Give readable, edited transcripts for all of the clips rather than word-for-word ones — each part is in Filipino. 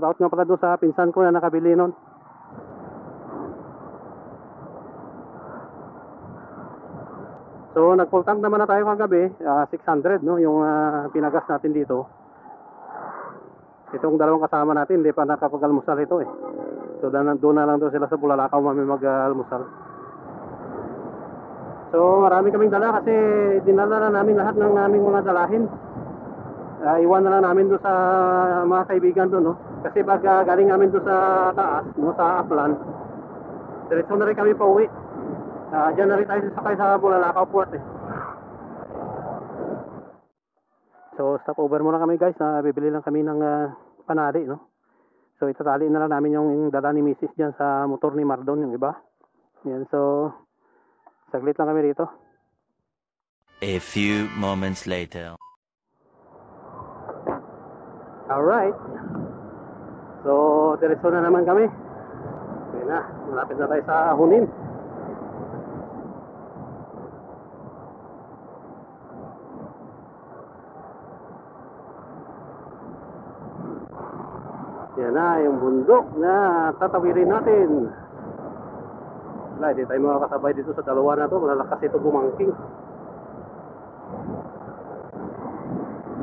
out nga pala doon sa pinsan ko na nakabili nun. So nag full tank naman na tayo kagabi, 600 no, yung pinagas natin dito. Itong dalawang kasama natin hindi pa nakapag-almusal ito eh. So doon na lang doon sila sa Bulalakaw mami mag-almusal. So marami kaming dala kasi dinala na namin lahat ng aming mga dalahin. Iwan na lang namin doon sa mga kaibigan doon no. Kasi pag galing namin doon sa taas, no, sa Aplan, diretso na rin kami pa uwi. Diyan na rin tayo sasakay sa Bulalakaw Port eh. So stop over muna kami guys, bibili lang kami ng panali no. So itatali na lang namin yung dala ni Mrs. dyan sa motor ni Mardon, yung iba. Yan, so saglit lang kami rito. A few moments later. Alright. So diretso na naman kami. Yan na, malapit na tayo sa Hunin. Yan na yung bundok na tatawirin natin. Wala, hindi tayo makakasabay dito sa dalawa na to. Malalakas ito bumangking.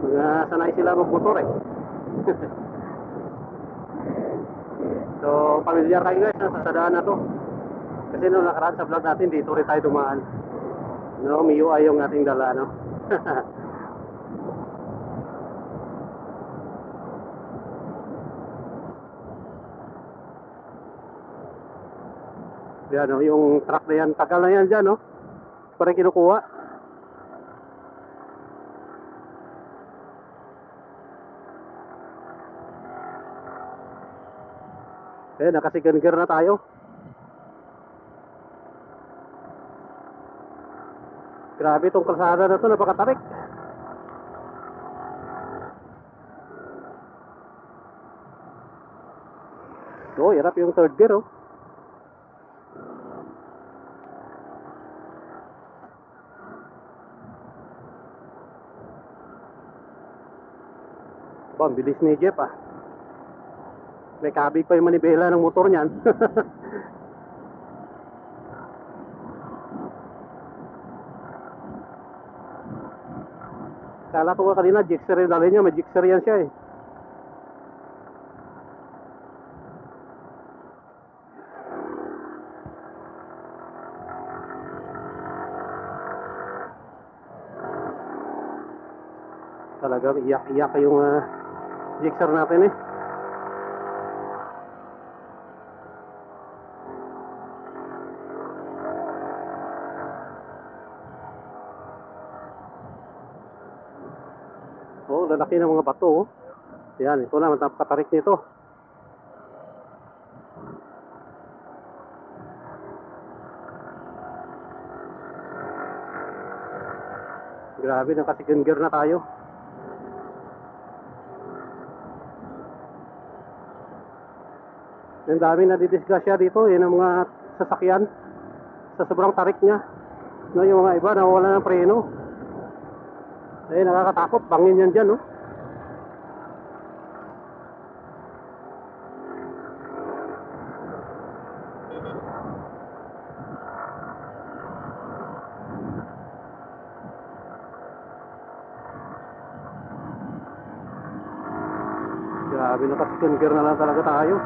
Mga sanay sila magmotor eh. So pamilyar kayo guys sa daan na to. Kasi nung nakaraan sa vlog natin dito rin tayo dumaan. No, MIUI yung ating dala no. Yan o, yung truck na yan, tagal na yan dyan no. Parang kinukuha. Naka-second gear na tayo. Grabe itong kalsada na to, napakatarik. Oh, hirap yung third gear oh. Ang bilis ni Jeff ah. May kabig pa yung manibela ng motor niyan. Kala ko kanina jixer yung dali niya, may jixer yan siya eh. Talagang iyak-iyak yung jixer natin eh. Oh, lalaki ng mga bato oh. Yan, ito lang, napakatarik nito. Grabe, naka-second gear na tayo. Ang dami na didisgrasya dito, yun ang mga sasakyan sa sobrang tarik niya. No, yung mga iba nawawala ng preno. Eh, nakakatakot, bangin yan dyan, no? Grabe, naka-second gear na lang talaga tayo.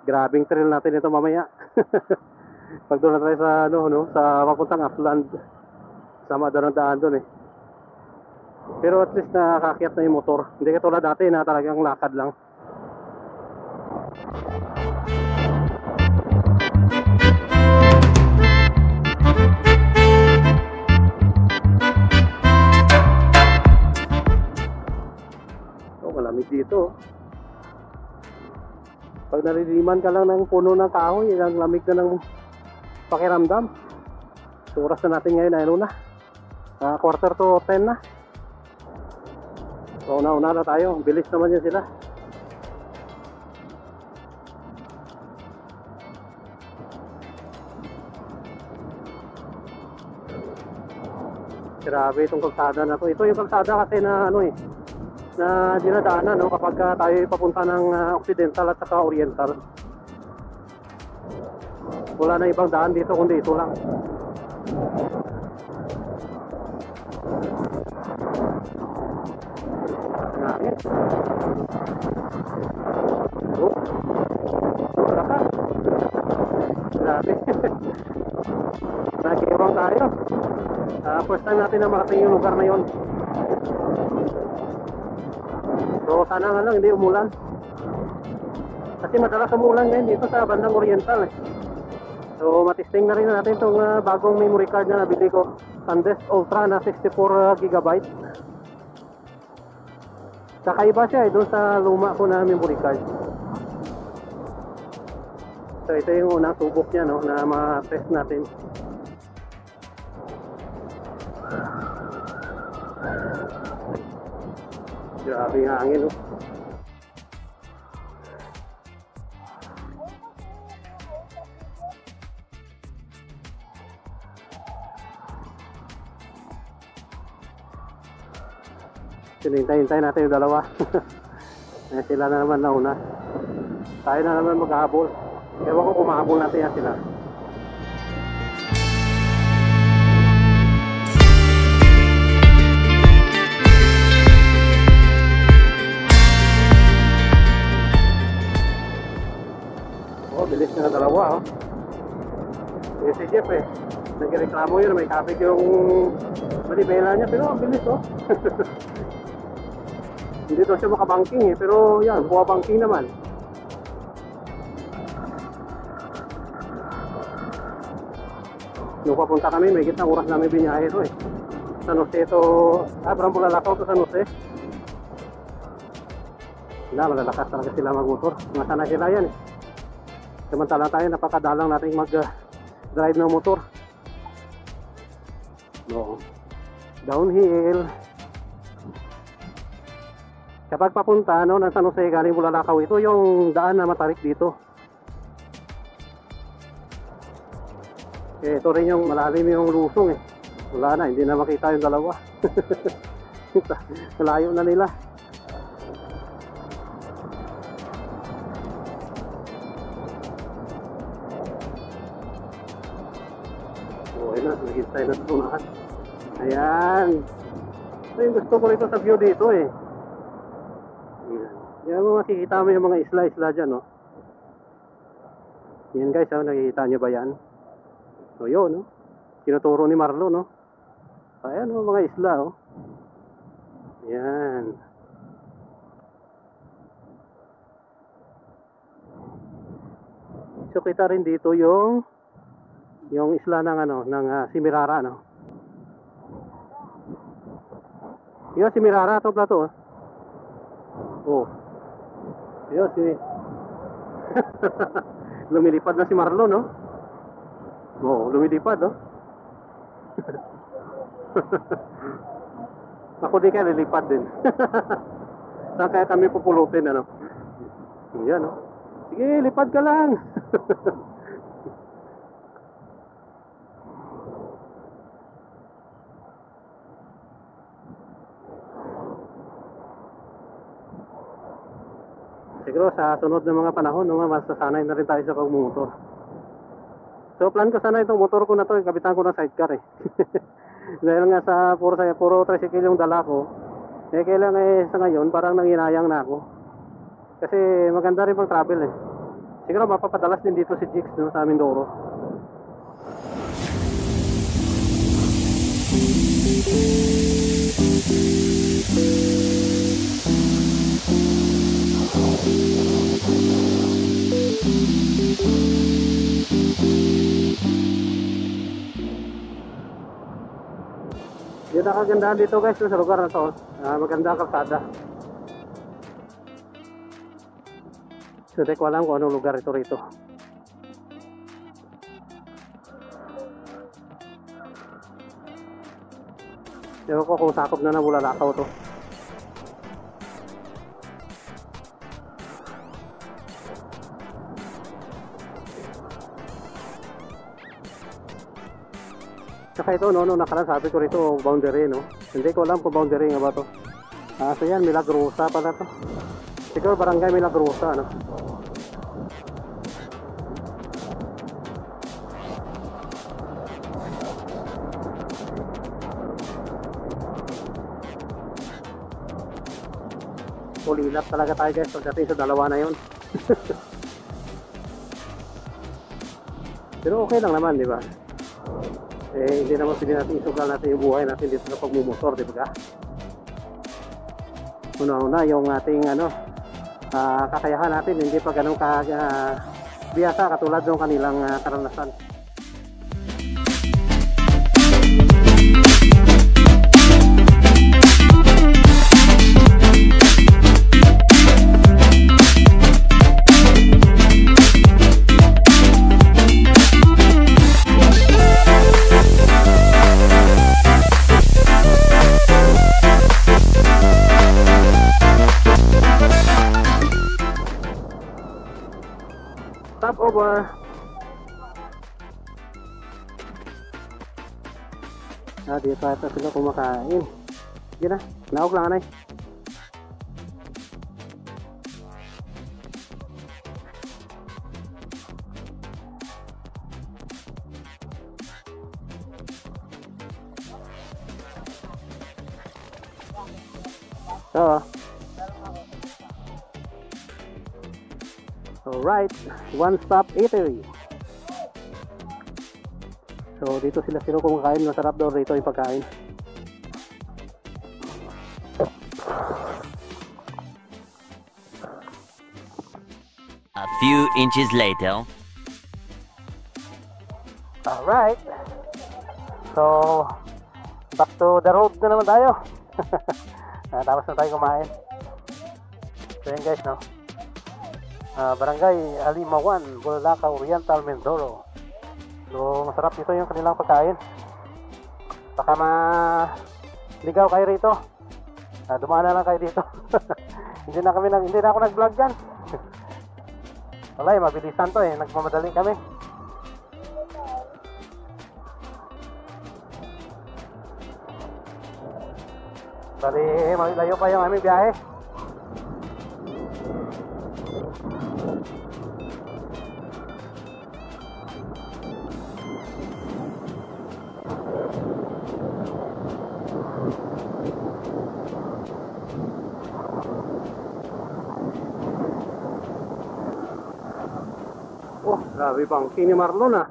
Grabing trail natin ito mamaya. Pag doon na tayo sa sa papuntang Upland, sama doon ang daan doon eh. Pero at least nakakakyat na yung motor. Hindi katulad dati na talagang lakad lang. Malamig dito. Pag nariliman ka lang ng puno ng kahoy, ang lamig na ng pakiramdam. So, oras na natin ngayon ay 10 na. 9:45 na. So, una-una na tayo. Bilis naman yan sila. Grabe itong kalsada na to. Ito yung kalsada kasi na ano na dinadaanan no kapag tayo papunta ng Occidental at saka Oriental. Wala na ibang daan dito kundi ito lang. Grabe. Nag-iwang tayo. First time natin na makating yung lugar na yon. So sana nga lang hindi umulan. Kasi madalas umulan ngayon dito sa bandang Oriental. So matisting na rin natin itong bagong memory card na nabili ko. SanDisk Ultra na 64GB. Kakaiba siya doon sa luma ko na memory card. So ito yung unang subok niya no, na ma-test natin. Grabe yung hangin no. Hintayin natin yung dalawa. Sila na naman nauna. Tayo na naman maghahabol. Ewan ko kung mahabol natin yan sila. Oh, bilis na dalawa oh. Si Jeff nagreklamo yun, may kapit yung manibela niya, pero ang bilis oh. Hindi daw siya makabangking pero yan, buwabangking naman. Nung papunta kami, may gitnang oras namin biniyahe ito San Jose ito, Bulalakaw to San Jose. Malalakas talaga sila magmotor. Masana sila yan Samantala tayo, napakadalang natin mag-drive ng motor. No. Downhill. Kapag papunta ng San Jose galing Bulalakaw, ito yung daan na matarik dito. Ito rin yung malalim yung lusong Wala na, hindi na makita yung dalawa. Malayo na nila. Ayun na, naghintay na ito unahan. Ayan. Ito yung gusto ko rito sa view dito Ayan. Yan mo makikita mo yung mga isla-isla dyan Yan guys nakikita nyo ba yan? So yun tinuturo ni Marlo Ayan mga isla Yan. So kita rin dito yung isla ng ng Semirara Yung Semirara to plato Oh. Ayun lumilipad na si Marlo Oo, lumilipad Ako din kaya lilipad din. Saan kaya kami pupulutin Yan Sige, lipad ka lang. Siguro sa sunod na mga panahon masasanay na rin tayo sa pagmumotor. So plan ko sana itong motor ko na to, kapitan ko ng sidecar Dahil nga sa puro tricycle yung dala ko, kailangan sa ngayon parang nanginayang na ako. Kasi maganda rin pang travel Siguro mapapadalas din dito si Jix sa Mindoro. Yun ang kagandahan dito guys sa lugar na to. Maganda ang kalsada. So di ko alam kung anong lugar ito rito. Ewan ko kung sakop na ng Bulalakaw to. Tsaka ito, no, nakaraan sabi ko rito, boundary, no? Hindi ko alam kung boundary nga ba to. So yan, Milagrosa pala to. Siguro barangay Milagrosa, no? Ulilap talaga tayo guys pagdating sa dalawa na yun. Pero okay lang naman, di ba? Hindi naman pwede natin isugal natin yung buhay natin dito sa pagmumotor, di ba? Una-una yung ating kakayahan natin hindi pa ganun biyasa katulad ng kanilang karanasan. Stop over. Dito tayo sila kumakain. Sige na, naog lang anay. Alright, one stop eatery. So dito sila kumakain, masarap daw rito yung pagkain. A few inches later. Alright. So back to the road na naman tayo. Tapos na tayo kumain. So yun guys, no? Barangay Alimawan, Bulaca Oriental, Mindoro. So masarap dito yung kanilang pagkain. Baka ligaw kayo rito. Dumaan na lang kayo dito. hindi na ako nag-vlog dyan. Wala, mabilisan to nagmamadali kami. Bali, malayo pa yung aming biyahe. Oh, grabe bang Kini Marlon ah.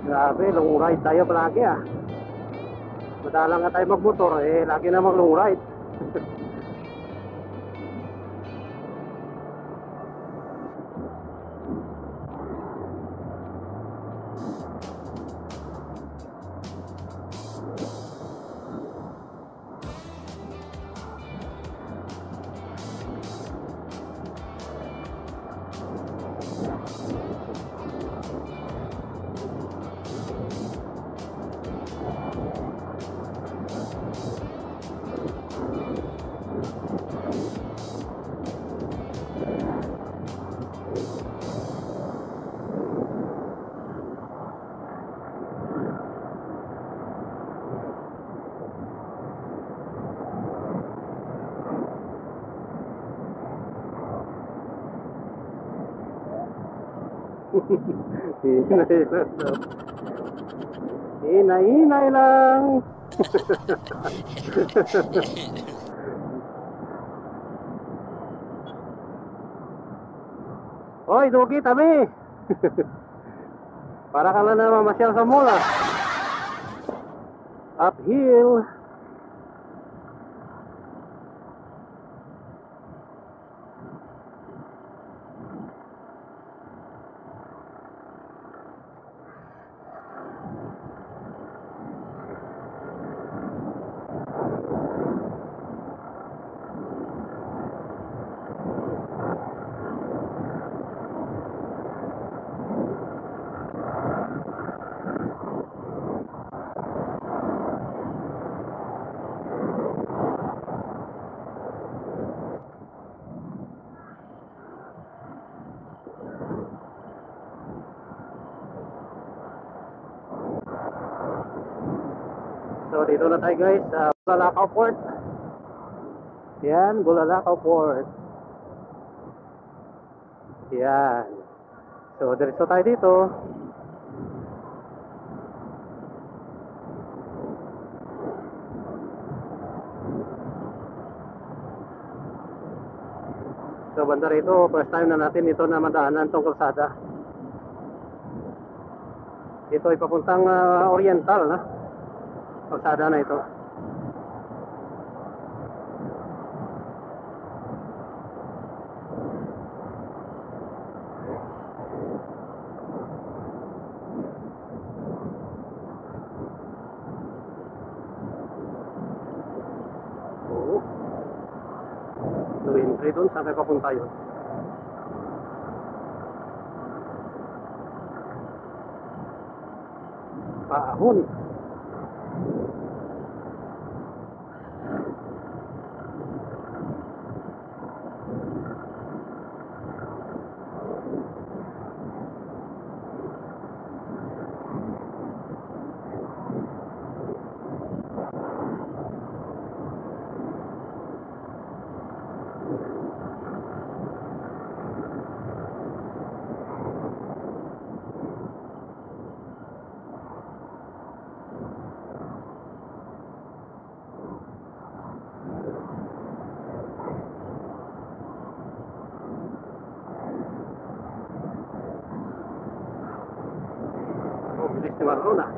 Grabe, long ride tayo palagi ah. Madalang nga tayo magmotor lagi na mag long ride. Hinay-hinay lang. Hoy, Dugi, tabi. Para ka lang na mamasyal sa mall ah. Uphill. So dito na tayo guys sa Bulalakaw Port. Yan, Bulalakaw Port. Yan. So diretso tayo dito. So banda rito, first time na natin ito na madaanan tong kalsada. Ito ay papuntang Oriental na kalsada na ito. Oo. No entry doon, saan kayo papunta yun? Paahon. Bilis ni Marlon ah.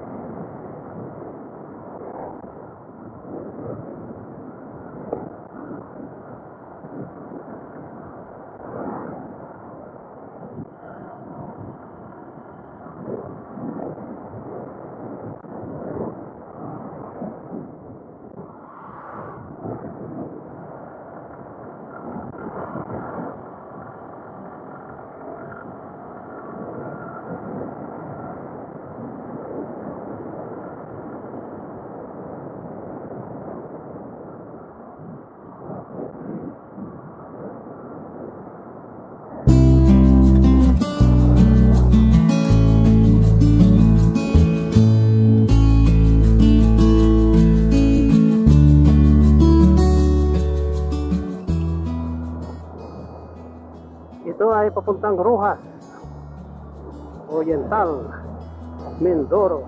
Ito ay papuntang Rojas, Oriental, Mindoro.